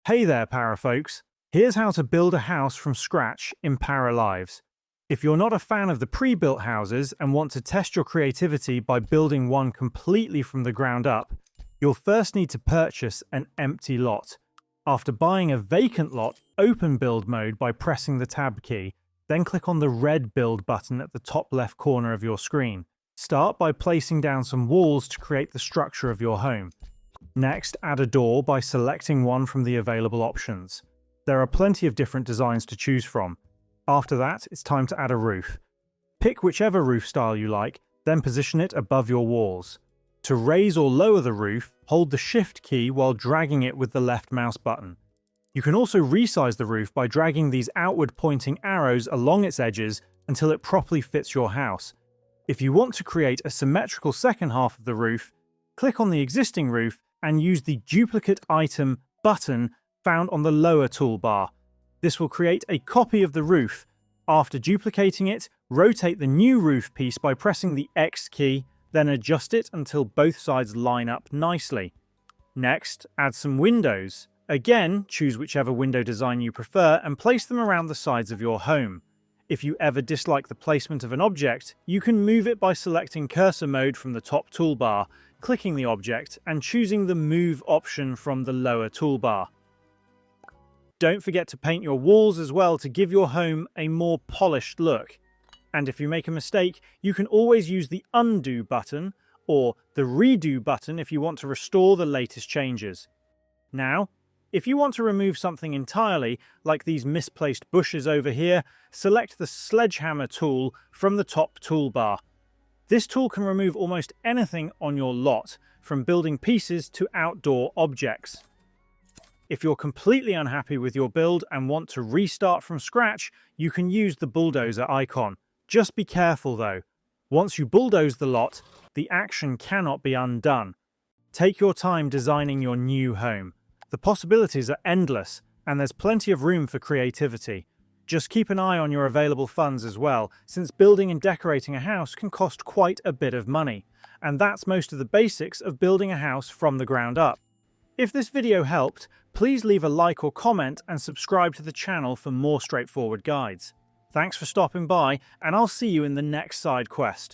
Hey there, para folks. Here's how to build a house from scratch in Paralives. If you're not a fan of the pre-built houses and want to test your creativity by building one completely from the ground up, you'll first need to purchase an empty lot. After buying a vacant lot, open build mode by pressing the tab key, then click on the red build button at the top left corner of your screen. Start by placing down some walls to create the structure of your home. Next, add a door by selecting one from the available options. There are plenty of different designs to choose from. After that, it's time to add a roof. Pick whichever roof style you like, then position it above your walls. To raise or lower the roof, hold the Shift key while dragging it with the left mouse button. You can also resize the roof by dragging these outward pointing arrows along its edges until it properly fits your house. If you want to create a symmetrical second half of the roof, click on the existing roof and use the Duplicate Item button found on the lower toolbar. This will create a copy of the roof. After duplicating it, rotate the new roof piece by pressing the X key, then adjust it until both sides line up nicely. Next, add some windows. Again, choose whichever window design you prefer and place them around the sides of your home. If you ever dislike the placement of an object, you can move it by selecting cursor mode from the top toolbar, clicking the object, and choosing the Move option from the lower toolbar. Don't forget to paint your walls as well to give your home a more polished look. And if you make a mistake, you can always use the Undo button or the Redo button if you want to restore the latest changes. Now, if you want to remove something entirely, like these misplaced bushes over here, select the Sledgehammer tool from the top toolbar. This tool can remove almost anything on your lot, from building pieces to outdoor objects. If you're completely unhappy with your build and want to restart from scratch, you can use the bulldozer icon. Just be careful though. Once you bulldoze the lot, the action cannot be undone. Take your time designing your new home. The possibilities are endless, and there's plenty of room for creativity. Just keep an eye on your available funds as well, since building and decorating a house can cost quite a bit of money. And that's most of the basics of building a house from the ground up. If this video helped, please leave a like or comment and subscribe to the channel for more straightforward guides. Thanks for stopping by, and I'll see you in the next side quest.